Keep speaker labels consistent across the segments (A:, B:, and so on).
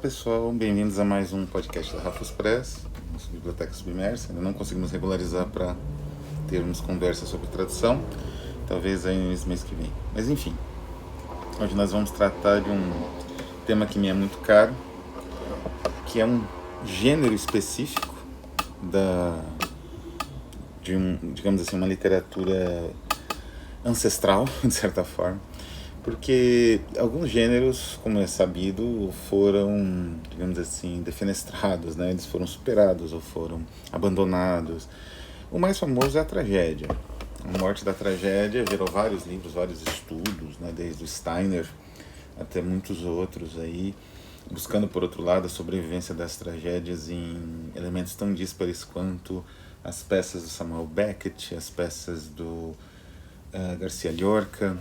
A: pessoal, bem-vindos a mais um podcast da Rafus Press, nossa biblioteca submersa. Ainda não conseguimos regularizar para termos conversa sobre tradução, talvez aí nesse mês que vem. Mas enfim, hoje nós vamos tratar de um tema que me é muito caro, que é um gênero específico digamos assim, uma literatura ancestral, de certa forma, porque alguns gêneros, como é sabido, foram, digamos assim, defenestrados, né? Eles foram superados ou foram abandonados. O mais famoso é a tragédia. A morte da tragédia gerou vários livros, vários estudos, né? Desde o Steiner até muitos outros aí, buscando, por outro lado, a sobrevivência das tragédias em elementos tão díspares quanto as peças do Samuel Beckett, as peças do Garcia Lorca,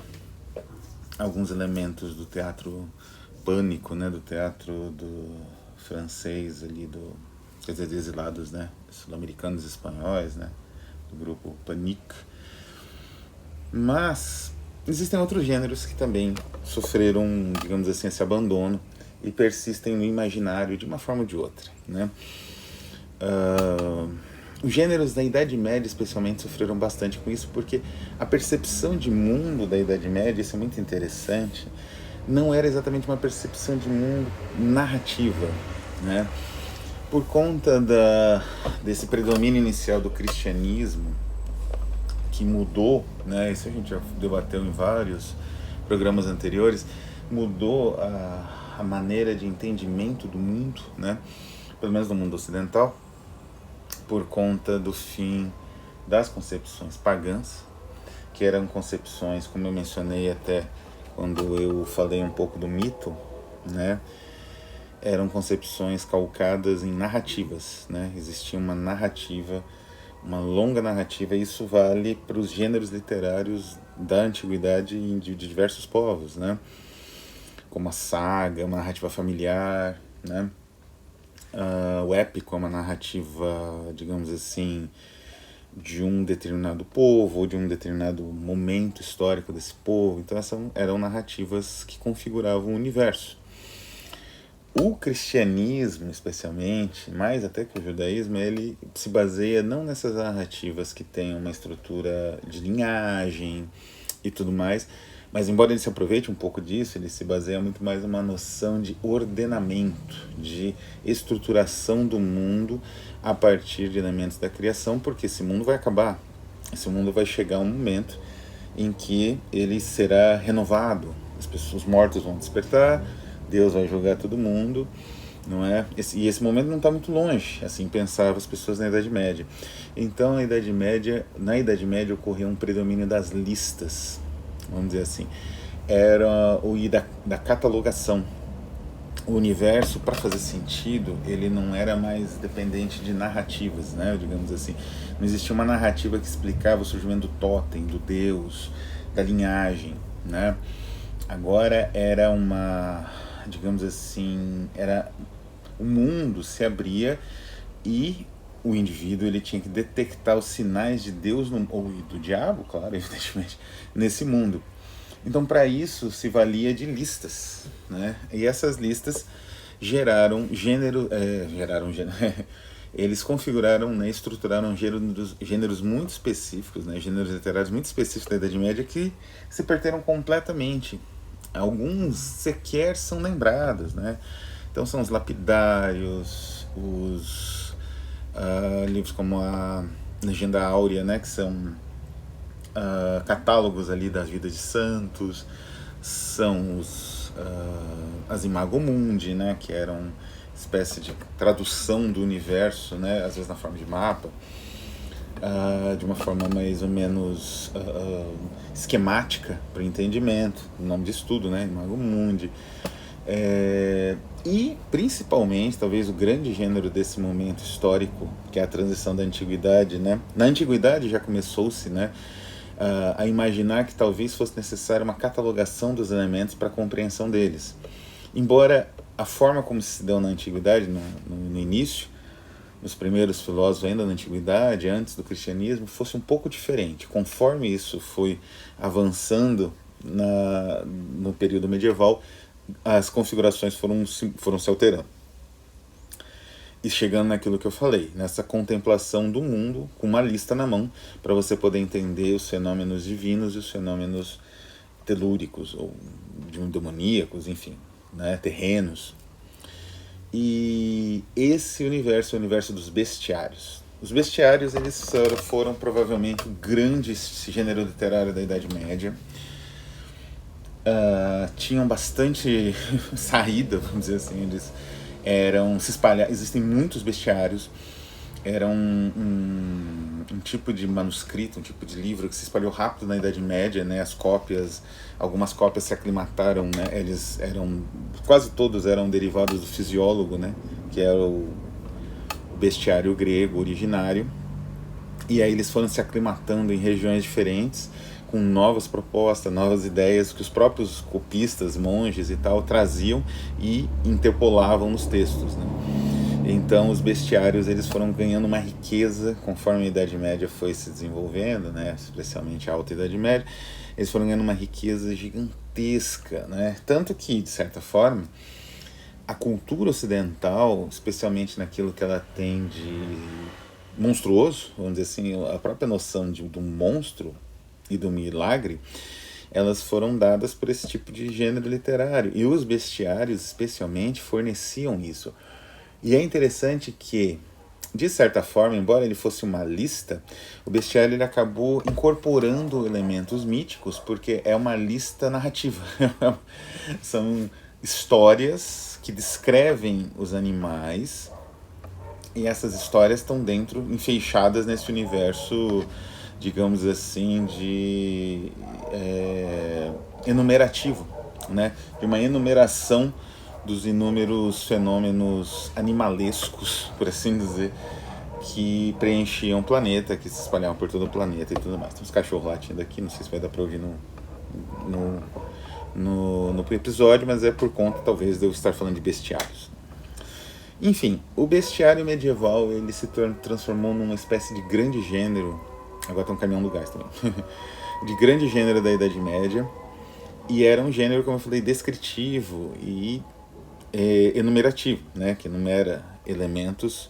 A: alguns elementos do teatro pânico, né, do teatro do francês ali, quer dizer, de exilados, né, sul-americanos e espanhóis, né, do grupo Panique. Mas existem outros gêneros que também sofreram, digamos assim, esse abandono e persistem no imaginário de uma forma ou de outra, né. Os gêneros da Idade Média, especialmente, sofreram bastante com isso, porque a percepção de mundo da Idade Média, isso é muito interessante, não era exatamente uma percepção de mundo narrativa, né? Por conta desse predomínio inicial do cristianismo, que mudou, né? Isso a gente já debateu em vários programas anteriores, mudou a maneira de entendimento do mundo, né? Pelo menos no mundo ocidental, por conta do fim das concepções pagãs, que eram concepções, como eu mencionei até quando eu falei um pouco do mito, né? Eram concepções calcadas em narrativas, né? Existia uma narrativa, uma longa narrativa, e isso vale para os gêneros literários da antiguidade de diversos povos, né? Como a saga, uma narrativa familiar, né? O épico é uma narrativa, digamos assim, de um determinado povo ou de um determinado momento histórico desse povo. Então essas eram narrativas que configuravam o universo. O cristianismo, especialmente, mais até que o judaísmo, ele se baseia não nessas narrativas que têm uma estrutura de linhagem e tudo mais, mas embora ele se aproveite um pouco disso, ele se baseia muito mais numa noção de ordenamento, de estruturação do mundo a partir de elementos da criação, porque esse mundo vai acabar, esse mundo vai chegar um momento em que ele será renovado, os mortos vão despertar, Deus vai julgar todo mundo, não é? E esse momento não está muito longe, assim pensavam as pessoas na Idade Média. Então, na Idade Média ocorreu um predomínio das listas, vamos dizer assim, era o da catalogação. O universo, para fazer sentido, ele não era mais dependente de narrativas, né? Digamos assim, não existia uma narrativa que explicava o surgimento do totem, do Deus, da linhagem, né? Agora era digamos assim, o mundo se abria e o indivíduo ele tinha que detectar os sinais de Deus ou do diabo, claro, evidentemente, nesse mundo. Então, para isso, se valia de listas, né? E essas listas geraram gênero. Eles configuraram, né, estruturaram gêneros muito específicos, né, gêneros literários muito específicos da Idade Média que se perderam completamente. Alguns sequer são lembrados, né? Então são os lapidários, os livros como a Legenda Áurea, né, que são catálogos ali das vidas de santos, são as Imago Mundi, né, que eram espécie de tradução do universo, né, às vezes na forma de mapa, de uma forma mais ou menos esquemática para o entendimento, nome de estudo, né, Imago Mundi. E principalmente, talvez o grande gênero desse momento histórico, que é a transição da antiguidade, né? Na antiguidade já começou-se, né, a imaginar que talvez fosse necessária uma catalogação dos elementos para a compreensão deles. Embora a forma como se deu na antiguidade, no início, nos primeiros filósofos ainda na antiguidade, antes do cristianismo, fosse um pouco diferente. Conforme isso foi avançando no período medieval, as configurações foram se alterando. E chegando naquilo que eu falei, nessa contemplação do mundo, com uma lista na mão, para você poder entender os fenômenos divinos e os fenômenos telúricos, ou demoníacos, enfim, né, terrenos. E esse universo é o universo dos bestiários. Os bestiários, eles foram provavelmente o grande gênero literário da Idade Média. Tinham bastante saída, vamos dizer assim, eles se espalhar, existem muitos bestiários, era um tipo de manuscrito, um tipo de livro que se espalhou rápido na Idade Média, né? Algumas cópias se aclimataram, né? Quase todos eram derivados do Fisiólogo, né? Que era o bestiário grego originário, e aí eles foram se aclimatando em regiões diferentes, com novas propostas, novas ideias que os próprios copistas, monges e tal, traziam e interpolavam nos textos, né? Então os bestiários, eles foram ganhando uma riqueza conforme a Idade Média foi se desenvolvendo, né? Especialmente a Alta Idade Média, eles foram ganhando uma riqueza gigantesca, né? Tanto que, de certa forma, a cultura ocidental, especialmente naquilo que ela tem de monstruoso, vamos dizer assim, a própria noção do monstro e do milagre, elas foram dadas por esse tipo de gênero literário. E os bestiários, especialmente, forneciam isso. E é interessante que, de certa forma, embora ele fosse uma lista, o bestiário ele acabou incorporando elementos míticos, porque é uma lista narrativa. São histórias que descrevem os animais, e essas histórias estão dentro, enfeixadas nesse universo, digamos assim, de enumerativo, né? De uma enumeração dos inúmeros fenômenos animalescos, por assim dizer, que preenchiam o planeta, que se espalhavam por todo o planeta e tudo mais. Tem uns cachorros latindo aqui, não sei se vai dar para ouvir no episódio, mas é por conta, talvez, de eu estar falando de bestiários. Enfim, o bestiário medieval, ele se transformou numa espécie de grande gênero. Agora tem um caminhão do gás também. De grande gênero da Idade Média. E era um gênero, como eu falei, descritivo e enumerativo, né? Que enumera elementos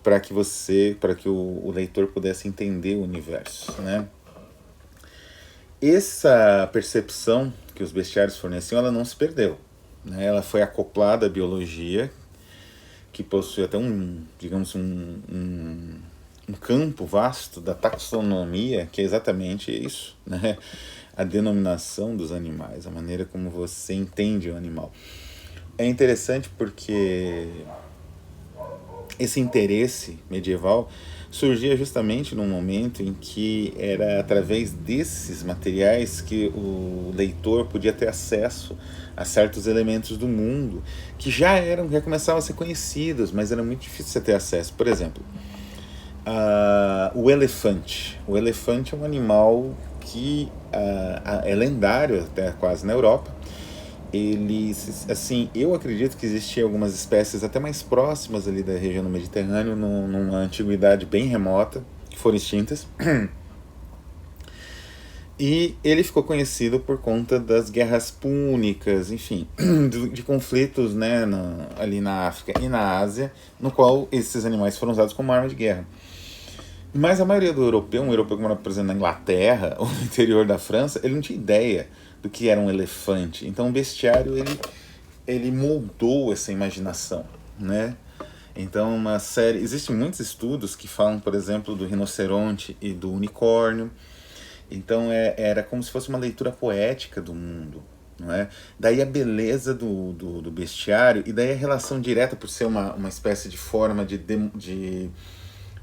A: para que o leitor pudesse entender o universo, né? Essa percepção que os bestiários forneciam, ela não se perdeu, né? Ela foi acoplada à biologia, que possui até um campo vasto da taxonomia, que é exatamente isso, né? A denominação dos animais, a maneira como você entende o animal. É interessante porque esse interesse medieval surgia justamente num momento em que era através desses materiais que o leitor podia ter acesso a certos elementos do mundo que já começavam a ser conhecidos, mas era muito difícil você ter acesso. Por exemplo, o elefante. O elefante é um animal que é lendário até quase na Europa. Ele, assim, eu acredito que existiam algumas espécies até mais próximas ali da região do Mediterrâneo, numa antiguidade bem remota, que foram extintas. E ele ficou conhecido por conta das guerras púnicas, enfim, de conflitos, né, ali na África e na Ásia, no qual esses animais foram usados como arma de guerra. Mas a maioria do europeu, um europeu que mora, por exemplo, na Inglaterra ou no interior da França, ele não tinha ideia do que era um elefante. Então o bestiário, ele moldou essa imaginação, né? Então existem muitos estudos que falam, por exemplo, do rinoceronte e do unicórnio. Então era como se fosse uma leitura poética do mundo, não é? Daí a beleza do bestiário, e daí a relação direta, por ser uma espécie de forma de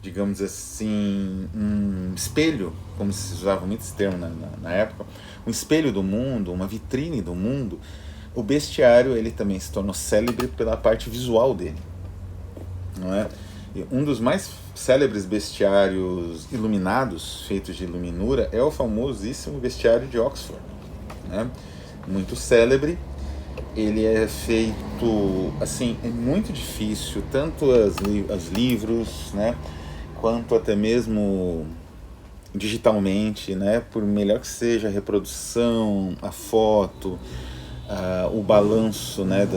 A: digamos assim, um espelho, como se usava muito esse termo na época, um espelho do mundo, uma vitrine do mundo. O bestiário, ele também se tornou célebre pela parte visual dele, não é? E um dos mais célebres bestiários iluminados, feitos de iluminura, é o famosíssimo bestiário de Oxford, né? Muito célebre. Ele é feito, assim, é muito difícil, tanto os livros, né, quanto até mesmo digitalmente, né, por melhor que seja a reprodução, a foto, o balanço, né,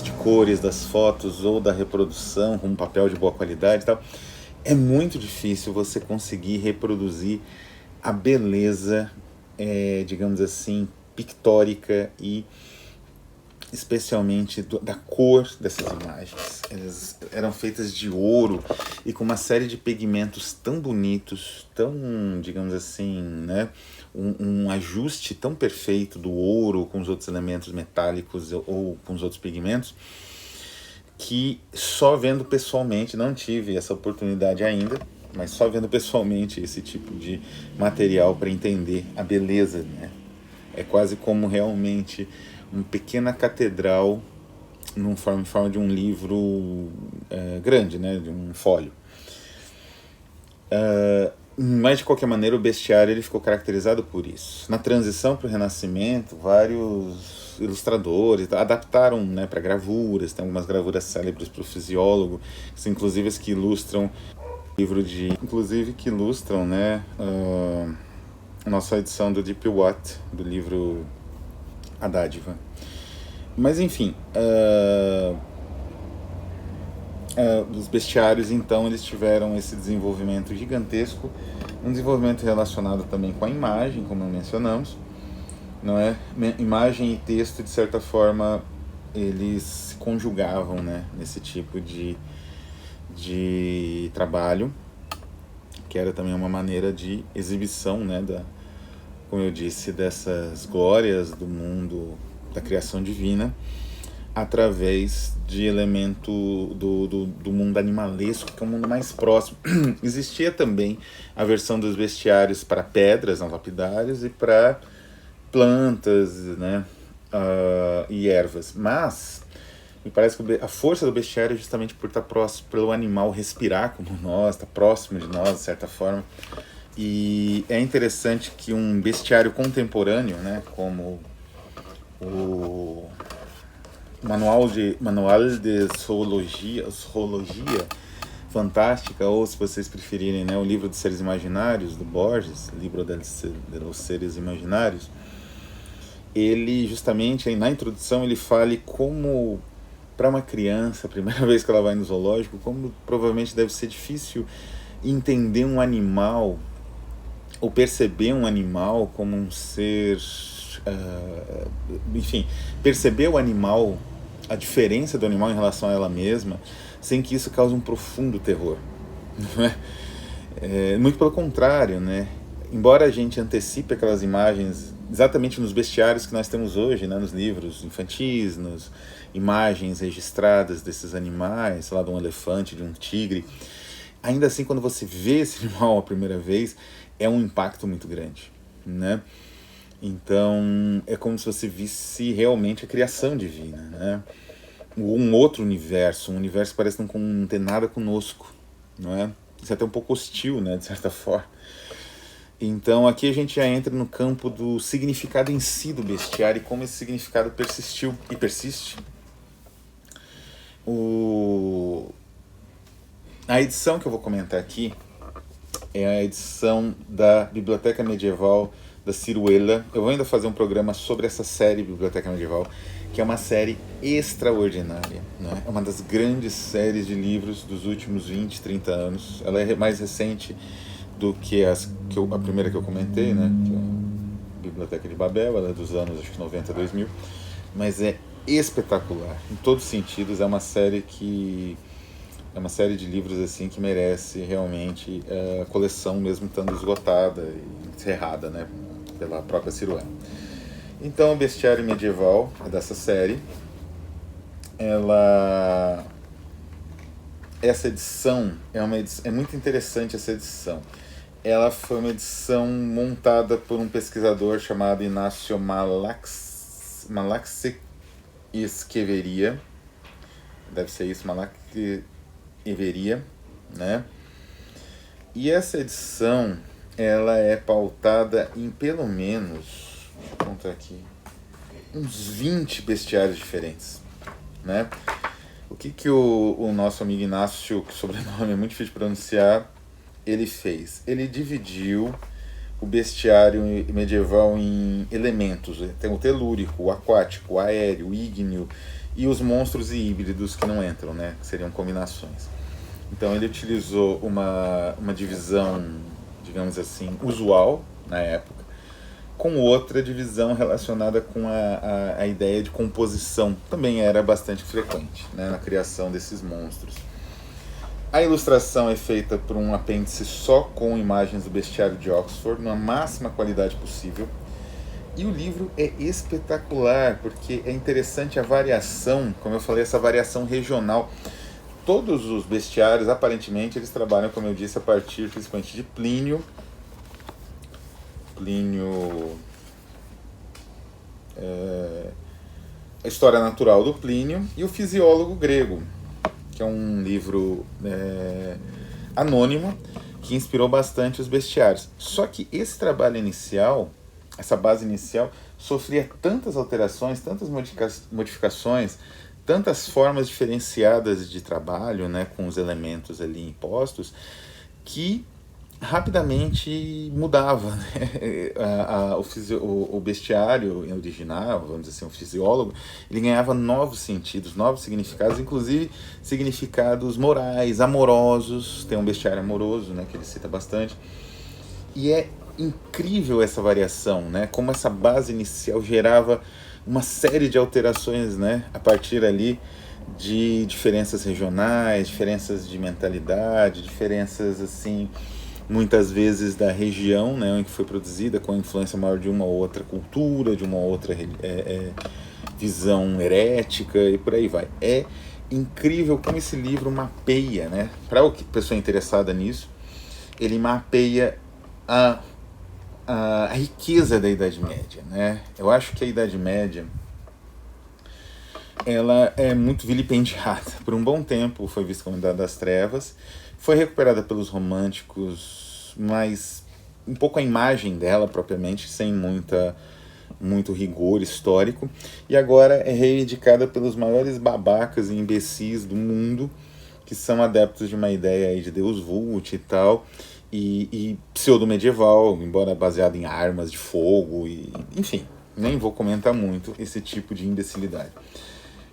A: de cores das fotos ou da reprodução com um papel de boa qualidade e tal, é muito difícil você conseguir reproduzir a beleza, digamos assim, pictórica e especialmente da cor dessas imagens. Elas eram feitas de ouro e com uma série de pigmentos tão bonitos, tão, digamos assim, né, um ajuste tão perfeito do ouro com os outros elementos metálicos ou com os outros pigmentos, que só vendo pessoalmente, não tive essa oportunidade ainda, mas só vendo pessoalmente esse tipo de material para entender a beleza, né? É quase como realmente uma pequena catedral em forma de um livro grande, né, de um folho. Mas de qualquer maneira o bestiário ele ficou caracterizado por isso. Na transição para o Renascimento, vários ilustradores adaptaram, né, para gravuras. Tem algumas gravuras célebres para o Fisiólogo, que são inclusive as que ilustram livro de, inclusive que ilustram, né, a nossa edição do Deep Watt, do livro A Dádiva. Mas enfim, os bestiários então eles tiveram esse desenvolvimento gigantesco, um desenvolvimento relacionado também com a imagem, como mencionamos, não é? Imagem e texto de certa forma eles se conjugavam, né, nesse tipo de trabalho, que era também uma maneira de exibição, né, como eu disse, dessas glórias do mundo da criação divina, através de elemento do mundo animalesco, que é o mundo mais próximo. Existia também a versão dos bestiários para pedras não lapidárias e para plantas, né, e ervas, mas me parece que a força do bestiário é justamente por estar próximo, pelo animal respirar como nós, estar próximo de nós de certa forma. E é interessante que um bestiário contemporâneo, né, como o Manual de Zoologia Fantástica, ou se vocês preferirem, né, o Livro dos Seres Imaginários, do Borges, Livro dos Seres Imaginários, ele justamente, na introdução, ele fala como, para uma criança, a primeira vez que ela vai no zoológico, como provavelmente deve ser difícil entender um animal, ou perceber um animal como um ser... enfim, perceber o animal, a diferença do animal em relação a ela mesma, sem que isso cause um profundo terror. Não é? Muito pelo contrário, né? Embora a gente antecipe aquelas imagens exatamente nos bestiários que nós temos hoje, né, nos livros infantis, nas imagens registradas desses animais, sei lá, de um elefante, de um tigre, ainda assim, quando você vê esse animal a primeira vez, é um impacto muito grande, né? Então, é como se você visse realmente a criação divina, né? Um outro universo, um universo que parece não ter nada conosco, não é? Isso é até um pouco hostil, né, de certa forma. Então, aqui a gente já entra no campo do significado em si do bestiário e como esse significado persistiu e persiste. A edição que eu vou comentar aqui é a edição da Biblioteca Medieval da Ciruela. Eu vou ainda fazer um programa sobre essa série Biblioteca Medieval, que é uma série extraordinária, né? É uma das grandes séries de livros dos últimos 20, 30 anos. Ela é mais recente do que a primeira que eu comentei, né? Que é a Biblioteca de Babel, ela é dos anos acho que 90, 2000, mas é espetacular, em todos os sentidos. É uma série de livros assim que merece realmente a coleção, mesmo estando esgotada e encerrada, né, pela própria Ciruela. Então, o Bestiário Medieval dessa série, essa edição é muito interessante. Essa edição, ela foi uma edição montada por um pesquisador chamado Inácio Malac Esqueveria, deve ser isso, Malac Everia, né? E essa edição, ela é pautada em pelo menos, deixa eu contar aqui, uns 20 bestiários diferentes, né? O que o nosso amigo Inácio, que sobrenome é muito difícil de pronunciar, ele fez? Ele dividiu o bestiário medieval em elementos. Tem o telúrico, o aquático, o aéreo, o ígneo e os monstros e híbridos que não entram, né? Que seriam combinações. Então ele utilizou uma divisão, digamos assim, usual na época, com outra divisão relacionada com a ideia de composição, também era bastante frequente, né, na criação desses monstros. A ilustração é feita por um apêndice só com imagens do bestiário de Oxford, na máxima qualidade possível. E o livro é espetacular, porque é interessante a variação, como eu falei, essa variação regional. Todos os bestiários, aparentemente, eles trabalham, como eu disse, a partir principalmente de Plínio, a História Natural do Plínio e o Fisiólogo Grego, que é um livro anônimo que inspirou bastante os bestiários. Só que esse trabalho inicial, essa base inicial, sofria tantas alterações, tantas modificações, tantas formas diferenciadas de trabalho, né, com os elementos ali impostos, que rapidamente mudava, né? O bestiário original, vamos dizer assim, o fisiólogo, ele ganhava novos sentidos, novos significados, inclusive significados morais, amorosos. Tem um bestiário amoroso, né, que ele cita bastante. E é incrível essa variação, né? Como essa base inicial gerava uma série de alterações, né, a partir ali de diferenças regionais, diferenças de mentalidade, diferenças assim, muitas vezes da região, né, em que foi produzida, com a influência maior de uma ou outra cultura, de uma outra visão herética e por aí vai. É incrível como esse livro mapeia, né, para a pessoa interessada nisso, ele mapeia a riqueza da Idade Média, né? Eu acho que a Idade Média ela é muito vilipendiada. Por um bom tempo foi vista como Idade das Trevas, foi recuperada pelos românticos, mas um pouco a imagem dela propriamente, sem muito rigor histórico, e agora é reivindicada pelos maiores babacas e imbecis do mundo, que são adeptos de uma ideia aí de Deus Vult e tal, e pseudo-medieval, embora baseado em armas de fogo, enfim, nem vou comentar muito esse tipo de imbecilidade.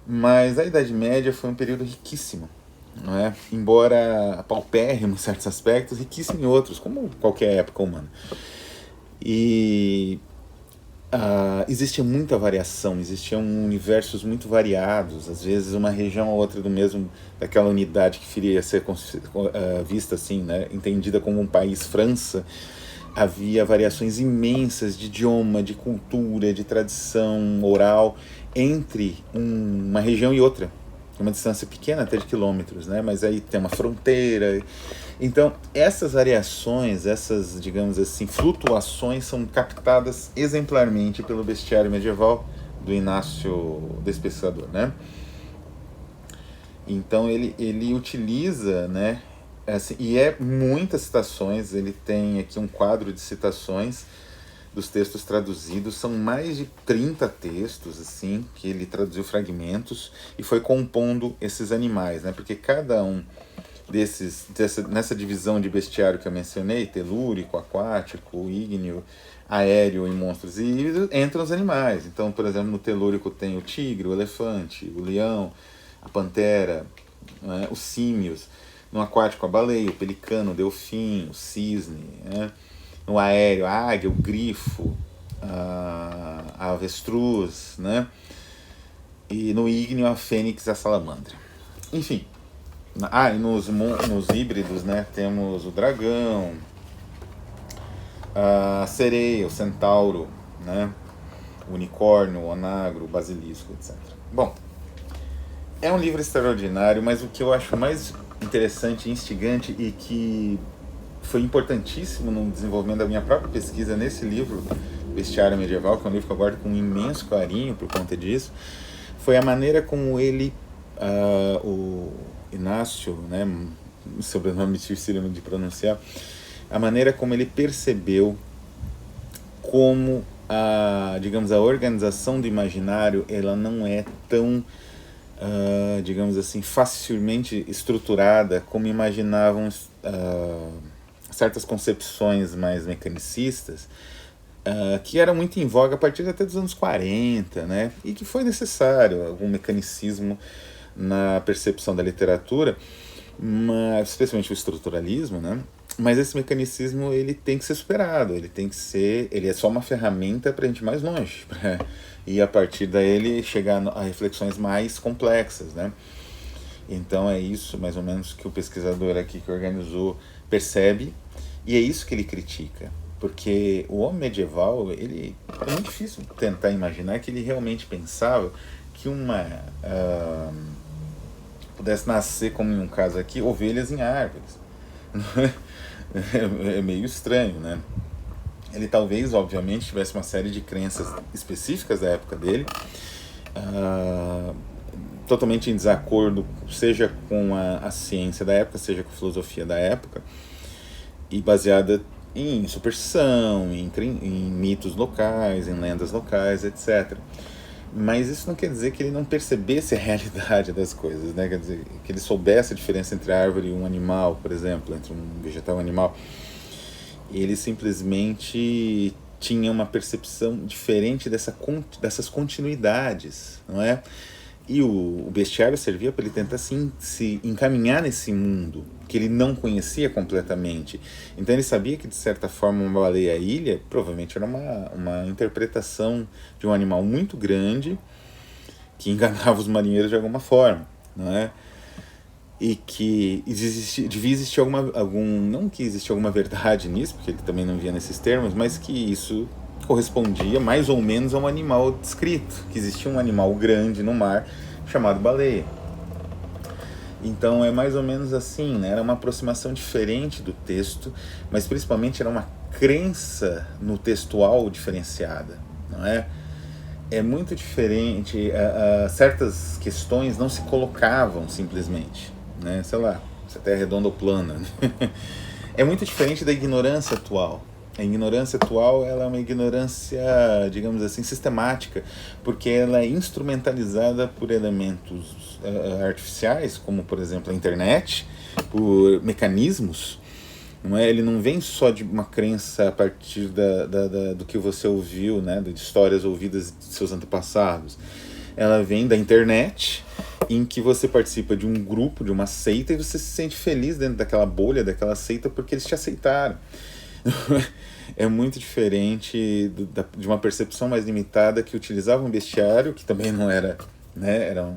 A: Mas a Idade Média foi um período riquíssimo, não é? Embora paupérrimo em certos aspectos, riquíssimo em outros, como qualquer época humana. E existia muita variação, existiam universos muito variados, às vezes uma região ou outra daquela unidade que queria ser vista assim, né, entendida como um país, França, havia variações imensas de idioma, de cultura, de tradição oral entre uma região e outra, uma distância pequena, até de quilômetros, né? Mas aí tem uma fronteira. Então, essas variações, essas, digamos assim, flutuações são captadas exemplarmente pelo bestiário medieval do Inácio Despessador, né? Então, ele utiliza, né? Assim, e muitas citações, ele tem aqui um quadro de citações dos textos traduzidos, são mais de 30 textos, assim, que ele traduziu fragmentos e foi compondo esses animais, né? Porque cada um nessa divisão de bestiário que eu mencionei, telúrico, aquático, ígneo, aéreo e monstros e híbridos, entram os animais. Então, por exemplo, no telúrico tem o tigre, o elefante, o leão, a pantera, né? Os símios. No aquático, a baleia, o pelicano, o delfim, o cisne, né? No aéreo, a águia, o grifo, a avestruz, né? E no ígneo, a fênix e a salamandra. Enfim. E nos híbridos, né, temos o dragão, a sereia, o centauro, né, o unicórnio, o onagro, o basilisco, etc. Bom, é um livro extraordinário, mas o que eu acho mais interessante e instigante e que foi importantíssimo no desenvolvimento da minha própria pesquisa nesse livro, Bestiário Medieval, que é um livro que eu guardo com um imenso carinho por conta disso, foi a maneira como ele, o Inácio, né, sobrenome difícil de pronunciar, a maneira como ele percebeu como digamos, a organização do imaginário, ela não é tão, digamos assim, facilmente estruturada como imaginavam certas concepções mais mecanicistas, que eram muito em voga a partir até dos anos 40, né? E que foi necessário algum mecanicismo na percepção da literatura, mas, especialmente o estruturalismo, né? Mas esse mecanicismo ele tem que ser superado, ele é só uma ferramenta para a gente ir mais longe, e a partir daí chegar a reflexões mais complexas, né? Então é isso mais ou menos que o pesquisador aqui que organizou percebe, e é isso que ele critica, porque o homem medieval, ele é muito difícil tentar imaginar que ele realmente pensava que pudesse nascer, como em um caso aqui, ovelhas em árvores. É meio estranho, né? Ele talvez, obviamente, tivesse uma série de crenças específicas da época dele, totalmente em desacordo, seja com a ciência da época, seja com a filosofia da época, e baseada em superstição, em mitos locais, em lendas locais, etc. Mas isso não quer dizer que ele não percebesse a realidade das coisas, né? Quer dizer, que ele soubesse a diferença entre a árvore e um animal, por exemplo, entre um vegetal e um animal. Ele simplesmente tinha uma percepção diferente dessas continuidades, não é? E o bestiário servia para ele tentar se encaminhar nesse mundo que ele não conhecia completamente. Então ele sabia que, de certa forma, uma baleia-ilha provavelmente era uma interpretação de um animal muito grande que enganava os marinheiros de alguma forma, não é? E que devia existir não que existia alguma verdade nisso, porque ele também não via nesses termos, mas que isso correspondia mais ou menos a um animal descrito, que existia um animal grande no mar chamado baleia. Então é mais ou menos assim, né? Era uma aproximação diferente do texto, mas principalmente era uma crença no textual diferenciada, não é? É muito diferente, certas questões não se colocavam simplesmente, né? Sei lá, se a Terra é redonda ou plana. É muito diferente da ignorância atual. A ignorância atual ela é uma ignorância, digamos assim, sistemática, porque ela é instrumentalizada por elementos artificiais, como, por exemplo, a internet, por mecanismos. Não é? Ele não vem só de uma crença a partir do que você ouviu, né, de histórias ouvidas de seus antepassados. Ela vem da internet, em que você participa de um grupo, de uma seita, e você se sente feliz dentro daquela bolha, daquela seita, porque eles te aceitaram. É muito diferente de uma percepção mais limitada que utilizava um bestiário, que também não era, né, era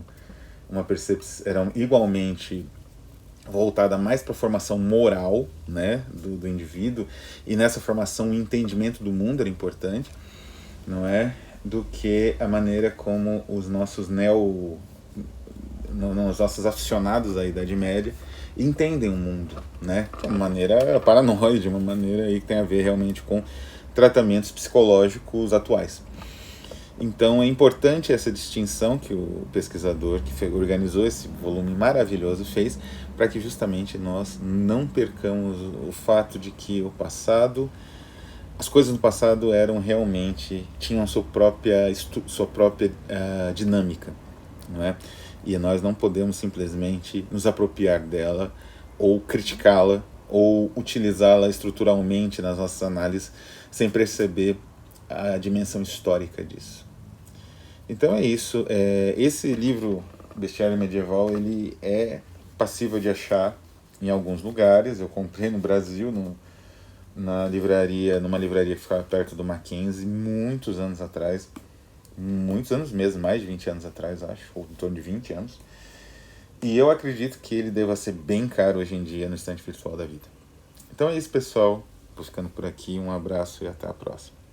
A: igualmente voltada mais para a formação moral, né, do indivíduo, e nessa formação o entendimento do mundo era importante, não é, do que a maneira como os nossos aficionados da Idade Média entendem o mundo, né, de uma maneira paranoide, uma maneira aí que tem a ver realmente com tratamentos psicológicos atuais. Então é importante essa distinção que o pesquisador que organizou esse volume maravilhoso fez, para que justamente nós não percamos o fato de que as coisas no passado eram realmente, tinham sua própria dinâmica, não é? E nós não podemos simplesmente nos apropriar dela, ou criticá-la, ou utilizá-la estruturalmente nas nossas análises, sem perceber a dimensão histórica disso. Então é isso. Esse livro, Bestiário Medieval, ele é passível de achar em alguns lugares. Eu comprei no Brasil, numa livraria que ficava perto do Mackenzie, muitos anos atrás. Muitos anos mesmo, mais de 20 anos atrás, acho, ou em torno de 20 anos. E eu acredito que ele deva ser bem caro hoje em dia no estante virtual da vida. Então é isso, pessoal. Vou ficando por aqui. Um abraço e até a próxima.